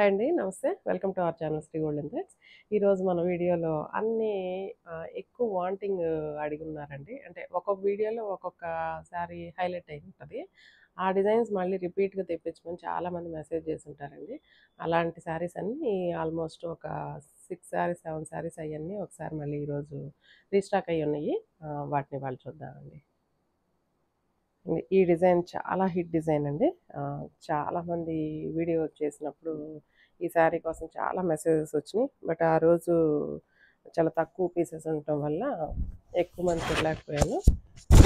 Hi అండి. నమస్తే. Welcome to our channel Sri golden threads. ఈరోజు మన వీడియోలో అన్నీ ఎక్కువ వాంటింగ్ అడిగున్నారండి. అంటే ఒక్కొక్క వీడియోలో ఒక్కొక్క శారీ హైలైట్ అయి ఉంటది. ఆ డిజైన్స్ మళ్ళీ రిపీట్‌గా తెప్పించమని చాలామంది మెసేజ్ చేసుంటారండి. అలాంటి శారీస్ అన్నీ ఆల్మోస్ట్ ఒక 6 శారీస్, 7 శారీస్ అయన్నీ ఒకసారి మళ్ళీ ఈరోజు రీస్టాక్ అయ్యున్నయి. వాటిని ఇవాళ చూద్దామండి. ఈ డిజైన్ చాలా హిట్ డిజైన్ అండి. చాలామంది వీడియో చేసినప్పుడు ఈ శారీ కోసం చాలా మెసేజెస్ వచ్చినాయి. బట్ ఆ రోజు చాలా తక్కువ పీసెస్ ఉండటం వల్ల ఎక్కువ మంది చూడలేకపోయాను.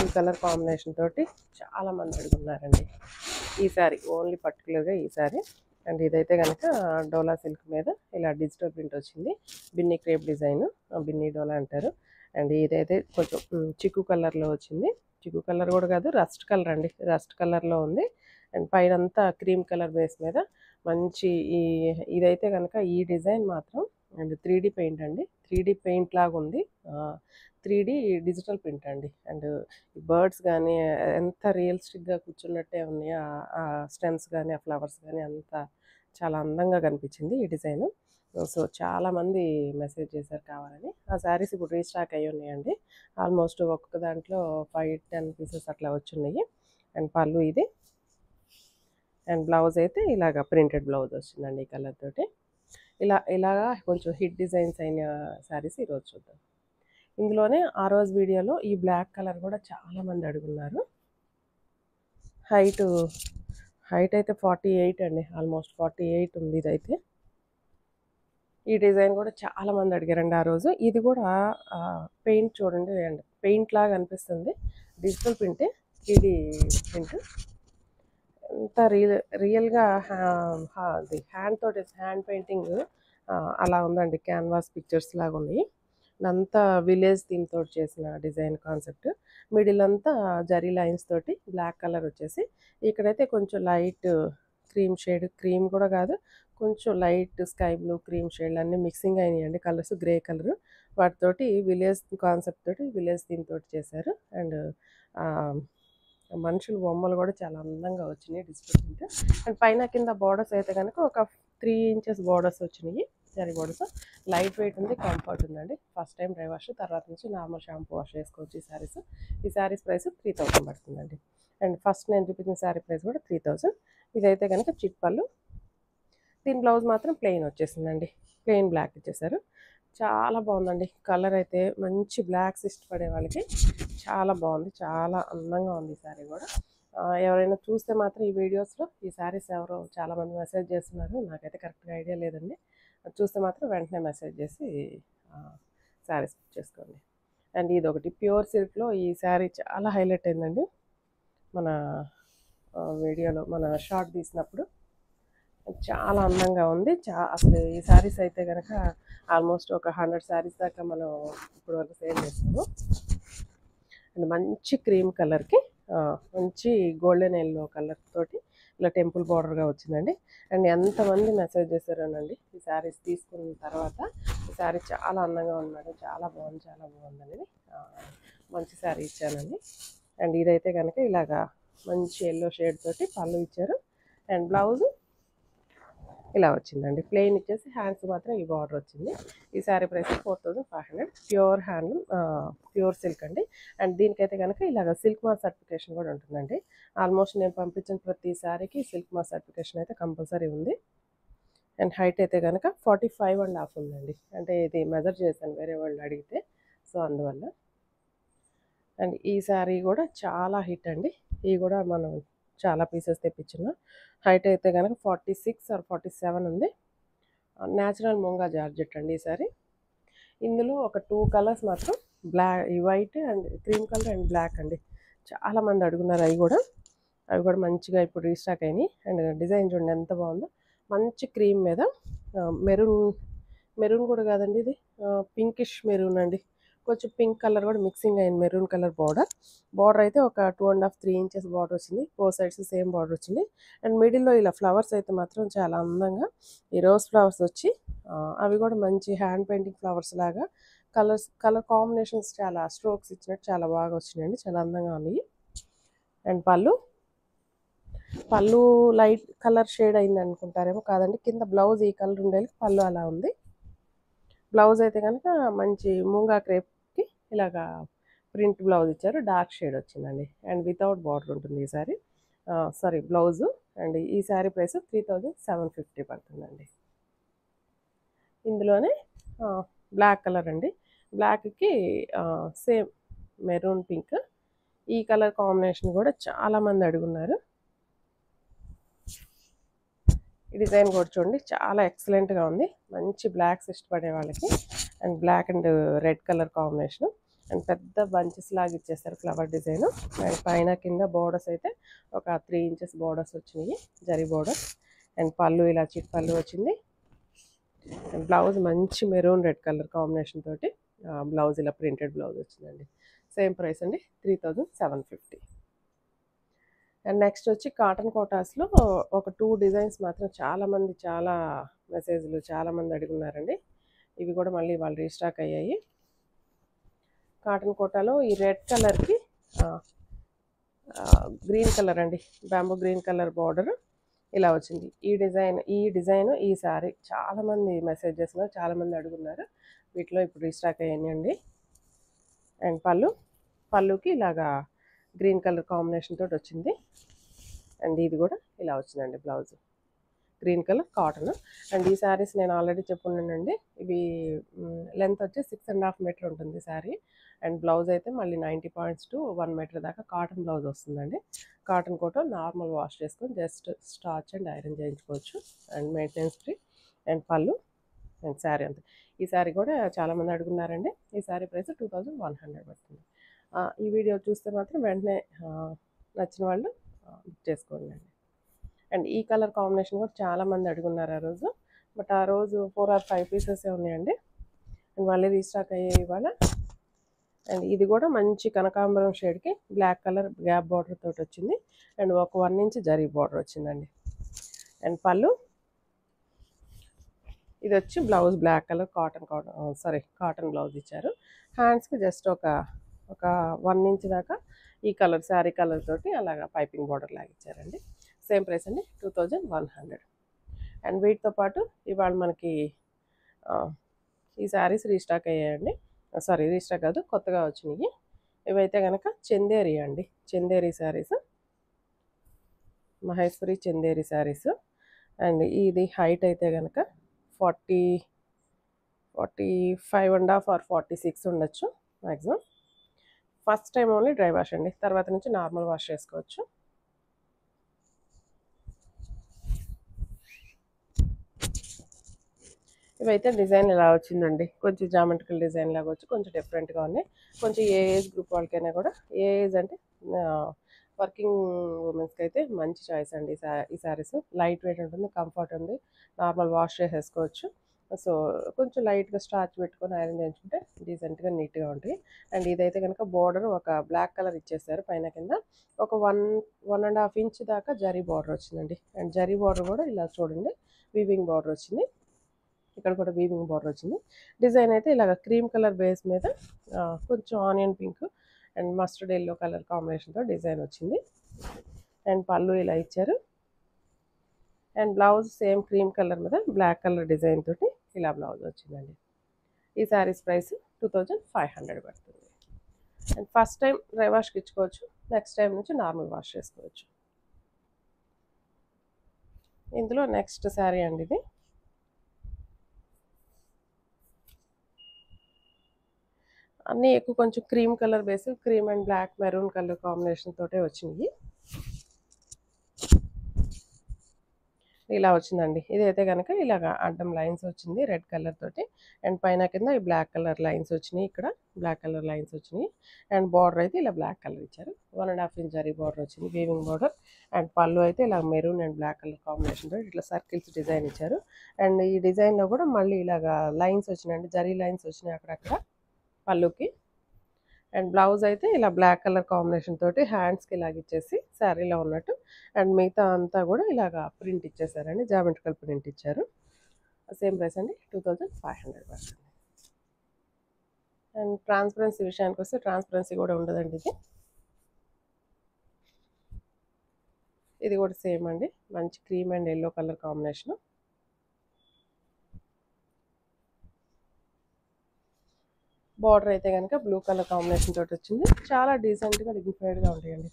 ఈ కలర్ కాంబినేషన్ తోటి చాలామంది అడుగున్నారండి ఈ శారీ, ఓన్లీ పర్టికులర్గా ఈ శారీ. అండ్ ఇదైతే కనుక డోలా సిల్క్ మీద ఇలా డిజిటల్ ప్రింట్ వచ్చింది. బిన్నీ క్రేప్ డిజైన్, బిన్నీ డోలా అంటారు. అండ్ ఇదైతే కొంచెం చిక్కు కలర్లో వచ్చింది. చిక్కు కలర్ కూడా కాదు, రస్ట్ కలర్ అండి. రస్ట్ కలర్లో ఉంది. అండ్ పైనంతా క్రీమ్ కలర్ బేస్ మీద మంచి ఇదైతే కనుక ఈ డిజైన్ మాత్రం అండ్ 3D పెయింట్ అండి. 3D పెయింట్ లాగా ఉంది. 3D డిజిటల్ ప్రింట్ అండి. అండ్ బర్డ్స్ కానీ ఎంత రియలిస్టిక్గా కూర్చున్నట్టే ఉన్నాయి. ఆ స్టెమ్స్ కానీ ఆ ఫ్లవర్స్ కానీ అంతా చాలా అందంగా కనిపించింది ఈ డిజైన్. సో చాలామంది మెసేజ్ చేశారు కావాలని. ఆ శారీస్ ఇప్పుడు రీస్టాక్ అయ్యి ఉన్నాయండి. ఆల్మోస్ట్ ఒక్కొక్క దాంట్లో 5-10 పీసెస్ అట్లా వచ్చున్నాయి. అండ్ పళ్ళు ఇది. అండ్ బ్లౌజ్ అయితే ఇలాగ ప్రింటెడ్ బ్లౌజ్ వచ్చిందండి ఈ కలర్ తోటి. ఇలాగా కొంచెం హిట్ డిజైన్స్ అయిన శారీస్ ఈరోజు చూద్దాం. ఇందులోనే ఆ రోజు వీడియోలో ఈ బ్లాక్ కలర్ కూడా చాలామంది అడుగున్నారు. హైట్ అయితే 48 అండి. ఆల్మోస్ట్ 48 ఉంది ఇదైతే. ఈ డిజైన్ కూడా చాలామంది అడిగారండి ఆ రోజు. ఇది కూడా పెయింట్ చూడండి, అండ్ పెయింట్ లాగా అనిపిస్తుంది. డిజిటల్ ప్రింటే, 3D ప్రింట్. ఎంత రియల్గా అది హ్యాండ్ తోటి, హ్యాండ్ పెయింటింగ్ అలా ఉందండి. క్యాన్వాస్ పిక్చర్స్ లాగా ఉన్నాయి. అంతా విలేజ్ థీమ్ తోటి చేసిన డిజైన్ కాన్సెప్ట్. మిడిల్ అంతా జరీ లైన్స్ తోటి బ్లాక్ కలర్ వచ్చేసి, ఇక్కడైతే కొంచెం లైట్ క్రీమ్ షేడ్, క్రీమ్ కూడా కాదు, కొంచెం లైట్ స్కై బ్లూ, క్రీమ్ షేడ్లు అన్నీ మిక్సింగ్ అయినాయండి కలర్స్. గ్రే కలర్ వాటితోటి విలేజ్ కాన్సెప్ట్ తోటి, విలేజ్ థీమ్ తోటి చేశారు. అండ్ మనుషుల బొమ్మలు కూడా చాలా అందంగా వచ్చినాయి డిజిటల్ ప్రింట్. అండ్ పైన కింద బార్డర్స్ అయితే కనుక ఒక 3 ఇంచెస్ బార్డర్స్ వచ్చినాయి. జరీ బార్డర్స్. లైట్ వెయిట్ ఉంది, కంఫర్ట్ ఉందండి. ఫస్ట్ టైం డ్రై వాష్, తర్వాత నుంచి నార్మల్ షాంపూ వాష్ చేసుకోవచ్చు ఈ శారీస్ ప్రైస్ 3000 పడుతుందండి. అండ్ ఫస్ట్ నేను చూపించిన శారీ ప్రైస్ కూడా 3000. ఇదైతే కనుక చిట్పళ్ళు. దీని బ్లౌజ్ మాత్రం ప్లెయిన్ వచ్చేసిందండి. ప్లెయిన్ బ్లాక్ ఇచ్చేసారు. చాలా బాగుందండి. కలర్ అయితే మంచి బ్లాక్స్ ఇష్టపడే వాళ్ళకి చాలా బాగుంది. చాలా అందంగా ఉంది ఈ శారీ కూడా. ఎవరైనా చూస్తే మాత్రం ఈ వీడియోస్లో ఈ శారీస్ ఎవరో చాలామంది మెసేజ్ చేస్తున్నారు. నాకైతే కరెక్ట్గా ఐడియా లేదండి. చూస్తే మాత్రం వెంటనే మెసేజ్ చేసి శారీస్ బుక్ చేసుకోండి. అండ్ ఇది ఒకటి ప్యూర్ సిల్క్లో ఈ శారీ చాలా హైలైట్ అయిందండి మన వీడియోలో, మన షార్ట్ తీసినప్పుడు. చాలా అందంగా ఉంది. అసలు ఈ శారీస్ అయితే కనుక ఆల్మోస్ట్ ఒక 100 శారీస్ దాకా మనం ఇప్పుడు వరకు సేల్ చేస్తాము. అండ్ మంచి క్రీమ్ కలర్కి మంచి గోల్డెన్ ఎల్లో కలర్ తోటి ఇలా టెంపుల్ బార్డర్గా వచ్చిందండి. అండ్ ఎంతమంది మెసేజ్ చేశారోనండి ఈ శారీస్ తీసుకున్న తర్వాత. ఈ శారీ చాలా అందంగా ఉన్నాడు, చాలా బాగుంది అనేది మంచి శారీ ఇచ్చానండి. అండ్ ఇదైతే కనుక ఇలాగా మంచి ఎల్లో షేడ్ తోటి పళ్ళు ఇచ్చారు. అండ్ బ్లౌజు ఇలా వచ్చిందండి. ప్లెయిన్ ఇచ్చేసి హ్యాండ్స్ మాత్రం ఈ బార్డర్ వచ్చింది. ఈ sari price 4500. Pure handloom, pure silk అండి. అండ్ దీనికైతే కనుక ఇలాగ సిల్క్ మార్క్ సర్టిఫికేషన్ కూడా ఉంటుందండి. ఆల్మోస్ట్ నేను పంపించిన ప్రతి శారీకి సిల్క్ మార్క్ సర్టిఫికేషన్ అయితే కంపల్సరీ ఉంది. అండ్ హైట్ అయితే కనుక 45.5 ఉందండి. అంటే ఇది మెజర్ చేశాను వేరే వాళ్ళు అడిగితే, సో అందువల్ల. అండ్ ఈ శారీ కూడా చాలా హిట్ అండి. ఇవి కూడా మనం చాలా పీసెస్ తెప్పించున్నాం. హైట్ అయితే కనుక 46 or 47 ఉంది. న్యాచురల్ మూంగా జార్జెట్ అండి ఈ శారీ. ఇందులో ఒక 2 కలర్స్ మాత్రం white and cream colour and black అండి. చాలామంది అడుగున్నారు. అవి కూడా మంచిగా ఇప్పుడు రీస్టాక్ అయినాయి. అండ్ డిజైన్ చూడండి ఎంత బాగుందో. మంచి క్రీమ్ మీద మెరూన్ కూడా కాదండి, ఇది పింకిష్ మెరూన్ అండి. కొంచెం పింక్ కలర్ కూడా మిక్సింగ్ అయిన మెరూన్ కలర్ బార్డర్ అయితే ఒక 2.5-3 ఇంచెస్ బార్డర్ వచ్చింది. 4 సైడ్స్ సేమ్ బార్డర్ వచ్చింది. అండ్ మిడిల్లో ఇలా ఫ్లవర్స్ అయితే మాత్రం చాలా అందంగా ఈ రోజ్ ఫ్లవర్స్ వచ్చి అవి కూడా మంచి హ్యాండ్ పెయింటింగ్ ఫ్లవర్స్ లాగా కలర్ కాంబినేషన్స్ చాలా స్ట్రోక్స్ ఇచ్చినట్టు చాలా బాగా వచ్చినాయండి. చాలా అందంగా ఉన్నాయి. అండ్ పళ్ళు పళ్ళు లైట్ కలర్ షేడ్ అయింది అనుకుంటారేమో, కాదండి. కింద బ్లౌజ్ ఈ కలర్ ఉండేది, పళ్ళు అలా ఉంది. బ్లౌజ్ అయితే కనుక మంచి మూంగా క్రేప్కి ఇలాగా ప్రింట్ బ్లౌజ్ ఇచ్చారు, డార్క్ షేడ్ వచ్చిందండి. అండ్ వితౌట్ బార్డర్ ఉంటుంది ఈ సారీ. Sorry, blouse. అండ్ ఈ సారీ ప్రైస్ 3750 పడుతుందండి. ఇందులోనే బ్లాక్ కలర్ అండి. బ్లాక్కి సేమ్ మెరూన్ పింక్. ఈ కలర్ కాంబినేషన్ కూడా చాలామంది అడుగున్నారు. ఈ డిజైన్ కూడా చూడండి, చాలా ఎక్సలెంట్గా ఉంది. మంచి బ్లాక్స్ ఇష్టపడే వాళ్ళకి. And black and red colour combination. And పెద్ద బంచెస్ లాగా ఇచ్చేస్తారు ఫ్లవర్ డిజైన్. అండ్ పైన కింద బోర్డర్స్ అయితే ఒక 3 ఇంచెస్ బోర్డర్స్ వచ్చినాయి, జరీ బోర్డర్. అండ్ పళ్ళు ఇలా చిట్ పళ్ళు వచ్చింది. అండ్ బ్లౌజ్ మంచి మెరూన్ రెడ్ కలర్ కాంబినేషన్ తోటి బ్లౌజ్ ఇలా ప్రింటెడ్ బ్లౌజ్ వచ్చిందండి. సేమ్ ప్రైస్ అండి, 3750. అండ్ నెక్స్ట్ వచ్చి కాటన్ కోటాస్లో ఒక 2 డిజైన్స్ మాత్రం చాలామంది చాలా మెసేజ్లు చాలామంది అడుగున్నారండి. ఇవి కూడా మళ్ళీ వాళ్ళు రీస్టాక్ అయ్యాయి. కాటన్ కోటాలో ఈ రెడ్ కలర్కి గ్రీన్ కలర్ అండి, బ్యాంబూ గ్రీన్ కలర్ బార్డర్ ఇలా వచ్చింది. ఈ డిజైన్ ఈ సారీ చాలామంది మెసేజెస్లో చాలామంది అడుగున్నారు. వీటిలో ఇప్పుడు రీస్టాక్ అయ్యాయండి. అండ్ పళ్ళుకి ఇలాగా గ్రీన్ కలర్ కాంబినేషన్ తోటి వచ్చింది. అండ్ ఇది కూడా ఇలా వచ్చిందండి blouse, green colour cotton. And ఈ శారీస్ నేను ఆల్రెడీ చెప్పున్నానండి, ఇవి లెంత్ వచ్చి 6.5 మీటర్ ఉంటుంది శారీ. అండ్ బ్లౌజ్ అయితే మళ్ళీ 90 పాయింట్స్ టు 1 మీటర్ దాకా కాటన్ బ్లౌజ్ వస్తుందండి. కాటన్ కోట నార్మల్ వాష్ చేసుకొని జస్ట్ స్టార్చ్ అండ్ ఐరన్ చేయించుకోవచ్చు. And maintenance free. అండ్ పళ్ళు అండ్ శారీ అంతే. ఈ శారీ కూడా చాలామంది అడుగున్నారండి. ఈ శారీ ప్రైస్ 2100 పడుతుంది. ఈ వీడియో చూస్తే మాత్రం వెంటనే నచ్చిన వాళ్ళు బుక్ చేసుకోండి అండి. అండ్ ఈ కలర్ కాంబినేషన్ కూడా చాలామంది అడుగున్నారు ఆ రోజు. బట్ ఆ రోజు 4 or 5 పీసెసే ఉన్నాయండి. అండ్ మళ్ళీ రీస్టాక్ అయ్యాయి ఇవాళ. అండ్ ఇది కూడా మంచి కనకాంబరం షేడ్కి బ్లాక్ కలర్ గ్యాప్ బార్డర్ తోటి వచ్చింది. అండ్ ఒక 1 ఇంచ్ జరీ బార్డర్ వచ్చిందండి. అండ్ పళ్ళు ఇది వచ్చి blouse black colour cotton blouse ఇచ్చారు. హ్యాండ్స్కి జస్ట్ ఒక 1 ఇంచ్ దాకా ఈ కలర్ శారీ కలర్ తోటి అలాగా పైపింగ్ బార్డర్ లాగా ఇచ్చారండి. సేమ్ ప్రైస్ అండి, 2100. అండ్ వీటితో పాటు ఇవాళ మనకి ఈ శారీస్ రీస్టాక్ అయ్యాయండి. సారీ, రీస్టాక్ కాదు, కొత్తగా వచ్చినాయి. ఇవైతే కనుక చందేరి అండి, చందేరి శారీస్, మహేశ్వరి చందేరి శారీస్. అండ్ ఇది హైట్ అయితే కనుక 45.5 or 46 ఉండొచ్చు maximum. First time only dry wash అండి, తర్వాత నుంచి నార్మల్ వాష్ చేసుకోవచ్చు. ఇవైతే డిజైన్ ఇలా వచ్చిందండి, కొంచెం జామెట్రికల్ డిజైన్ లాగా వచ్చి కొంచెం డిఫరెంట్గా ఉన్నాయి. కొంచెం ఏ ఏజ్ గ్రూప్ వాళ్ళకైనా కూడా, ఏ ఏజ్ అంటే వర్కింగ్ ఉమెన్స్కి అయితే మంచి చాయిస్ అండి ఈ శారీస్. లైట్ వెయిట్ ఉంటుంది, కంఫర్ట్ ఉంది, నార్మల్ వాష్ చేసేసుకోవచ్చు. సో కొంచెం లైట్గా స్టార్చ్ పెట్టుకొని ఐరన్ చేయించుకుంటే డీసెంట్గా నీట్గా ఉంటాయి. అండ్ ఇదైతే కనుక బార్డర్ ఒక బ్లాక్ కలర్ ఇచ్చేసారు, పైన కింద ఒక 1.5 ఇంచ్ దాకా జరీ బార్డర్ వచ్చిందండి. అండ్ జరీ బార్డర్ కూడా ఇలా చూడండి, వీవింగ్ బార్డర్ వచ్చింది. ఇక్కడ కూడా వీవింగ్ బార్డర్ వచ్చింది. డిజైన్ అయితే ఇలాగ క్రీమ్ కలర్ బేస్ మీద కొంచెం onion pink and mustard yellow colour కాంబినేషన్తో డిజైన్ వచ్చింది. అండ్ పళ్ళు ఇలా ఇచ్చారు. And blouse same cream colour మీద బ్లాక్ కలర్ డిజైన్ తోటి ఇలా బ్లౌజ్ వచ్చిందండి. ఈ శారీస్ ప్రైస్ 2500 పడుతుంది. అండ్ ఫస్ట్ టైం డ్రై వాష్కి ఇచ్చుకోవచ్చు, నెక్స్ట్ టైం నుంచి నార్మల్ వాష్ చేసుకోవచ్చు. ఇందులో నెక్స్ట్ శారీ అండి, ఇది అన్నీ ఎక్కువ కొంచెం cream colour base, cream and black maroon colour combination తోటే వచ్చినాయి. ఇలా వచ్చిందండి. ఇదైతే కనుక ఇలాగ అడ్డం లైన్స్ వచ్చింది రెడ్ కలర్ తోటి. అండ్ పైన కింద ఈ బ్లాక్ కలర్ లైన్స్ వచ్చినాయి, ఇక్కడ బ్లాక్ కలర్ లైన్స్ వచ్చినాయి. అండ్ బార్డర్ అయితే ఇలా బ్లాక్ కలర్ ఇచ్చారు, 1.5 ఇంచ్ జరీ బార్డర్ వచ్చింది, వీవింగ్ బార్డర్. అండ్ పళ్ళు అయితే ఇలా maroon and black colour combination తోటి ఇట్లా సర్కిల్స్ డిజైన్ ఇచ్చారు. అండ్ ఈ డిజైన్లో కూడా మళ్ళీ ఇలాగ లైన్స్ వచ్చినాయండి, జరీ లైన్స్ వచ్చినాయి అక్కడక్కడ పళ్ళుకి. అండ్ బ్లౌజ్ అయితే ఇలా బ్లాక్ కలర్ కాంబినేషన్ తోటి హ్యాండ్స్కి ఇలాగ ఇచ్చేసి శారీలో ఉన్నట్టు. అండ్ మిగతా అంతా కూడా ఇలాగా ప్రింట్ ఇచ్చేసారండి, జామెట్రికల్ ప్రింట్ ఇచ్చారు. సేమ్ ప్రైస్ అండి, 2500 పడుతుంది. అండ్ ట్రాన్స్పరెన్సీ విషయానికి వస్తే ట్రాన్స్పరెన్సీ కూడా ఉండదండి ఇది. ఇది కూడా సేమ్ అండి, మంచి cream and yellow colour combination. Border అయితే కనుక బ్లూ కలర్ కాంబినేషన్ తోటి వచ్చింది. చాలా డీసెంట్గా డిగ్నిఫైడ్గా ఉంటాయండి.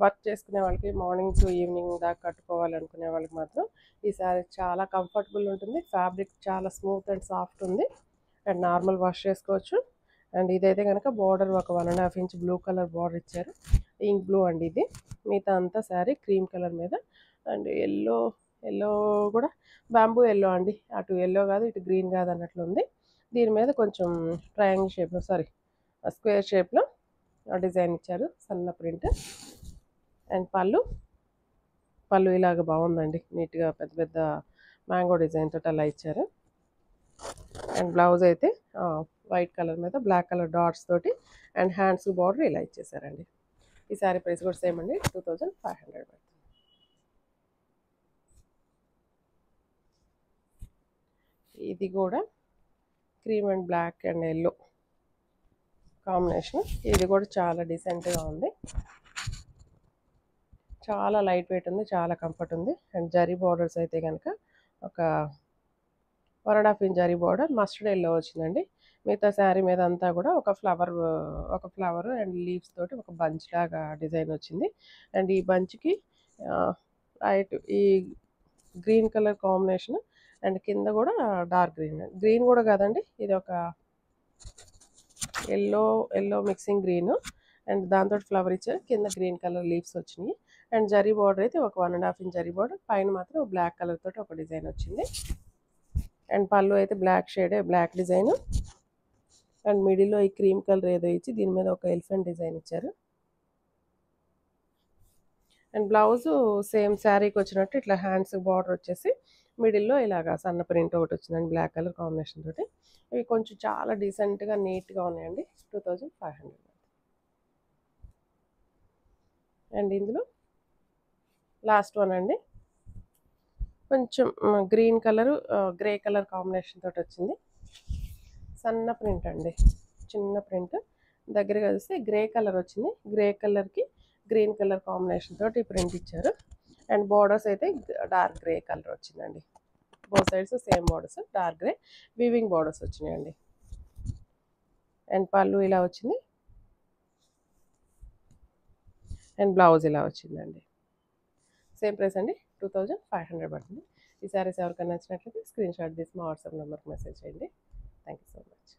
వర్క్ చేసుకునే వాళ్ళకి మార్నింగ్ టు ఈవినింగ్ దాకా కట్టుకోవాలనుకునే వాళ్ళకి మాత్రం ఈ శారీ చాలా కంఫర్టబుల్ ఉంటుంది. ఫ్యాబ్రిక్ చాలా స్మూత్ అండ్ సాఫ్ట్ ఉంది. అండ్ నార్మల్ వాష్ చేసుకోవచ్చు. అండ్ ఇదైతే కనుక బార్డర్ ఒక 1.5 ఇంచ్ బ్లూ కలర్ బార్డర్ ఇచ్చారు. ఇంక్ బ్లూ అండి ఇది. మిగతా అంతా శారీ క్రీమ్ కలర్ మీద. అండ్ ఎల్లో, ఎల్లో కూడా బ్యాంబూ ఎల్లో అండి. అటు ఎల్లో కాదు ఇటు గ్రీన్ కాదు అన్నట్లు ఉంది. దీని మీద కొంచెం ట్రయాంగిల్ షేప్లో, సారీ స్క్వేర్ షేప్లో డిజైన్ ఇచ్చారు, సన్న ప్రింట్. అండ్ పళ్ళు ఇలాగ బాగుందండి, నీట్గా పెద్ద పెద్ద మ్యాంగో డిజైన్ తోటి అలా ఇచ్చారు. అండ్ బ్లౌజ్ అయితే వైట్ కలర్ మీద బ్లాక్ కలర్ డాట్స్ తోటి అండ్ హ్యాండ్స్ బార్డర్ ఇలా ఇచ్చేసారండి. ఈ శారీ ప్రైస్ కూడా సేమ్ అండి, 2500 పడుతుంది. ఇది కూడా cream and black and yellow combination. ఇది కూడా చాలా డీసెంట్గా ఉంది, చాలా లైట్ వెయిట్ ఉంది, చాలా కంఫర్ట్ ఉంది. అండ్ జరీ బార్డర్స్ అయితే కనుక ఒక 1.5 inch zari border mustard yellow వచ్చిందండి. మిగతా శారీ మీద అంతా కూడా ఒక ఫ్లవర్ అండ్ లీవ్స్ తోటి ఒక బంచ్ లాగా డిజైన్ వచ్చింది. అండ్ ఈ బంచ్కి లైట్ ఈ గ్రీన్ కలర్ కాంబినేషన్. అండ్ కింద కూడా డార్క్ గ్రీన్ కూడా కాదండి, ఇది ఒక ఎల్లో మిక్సింగ్ గ్రీన్. అండ్ దాంతో ఫ్లవర్ ఇచ్చారు, కింద గ్రీన్ కలర్ లీవ్స్ వచ్చినాయి. అండ్ జరీ బార్డర్ అయితే ఒక 1.5 ఇంచ్ జరీ బార్డర్, పైన మాత్రం బ్లాక్ కలర్ తోటి ఒక డిజైన్ వచ్చింది. అండ్ పళ్ళు అయితే బ్లాక్ డిజైన్. అండ్ మిడిల్లో ఈ క్రీమ్ కలర్ ఏదో ఇచ్చి దీని మీద ఒక ఎలిఫెంట్ డిజైన్ ఇచ్చారు. అండ్ బ్లౌజ్ సేమ్ శారీకి వచ్చినట్టు ఇట్లా హ్యాండ్స్ బార్డర్ వచ్చేసి మిడిల్లో ఇలాగా సన్న ప్రింట్ ఒకటి వచ్చిందండి, బ్లాక్ కలర్ కాంబినేషన్ తోటి. ఇవి కొంచెం చాలా డీసెంట్గా నీట్గా ఉన్నాయండి, 2500. అండ్ ఇందులో లాస్ట్ వన్ అండి, కొంచెం green colour grey colour combination తోటి వచ్చింది. సన్న ప్రింట్ అండి, చిన్న ప్రింట్. దగ్గరగా చూస్తే గ్రే కలర్ వచ్చింది, గ్రే కలర్కి గ్రీన్ కలర్ కాంబినేషన్ తోటి ప్రింట్ ఇచ్చారు. అండ్ బార్డర్స్ అయితే డార్క్ గ్రే కలర్ వచ్చిందండి. Both sides same borders, dark grey weaving borders వచ్చినాయండి. అండ్ పళ్ళు ఇలా వచ్చింది. అండ్ బ్లౌజ్ ఇలా వచ్చిందండి. సేమ్ ప్రైస్ అండి, 2500 పడుతుంది. ఈ శారీస్ ఎవరికైనా నచ్చినట్లయితే స్క్రీన్ షాట్ తీసి మా వాట్సాప్ నెంబర్కి మెసేజ్ చేయండి. Thank you so much.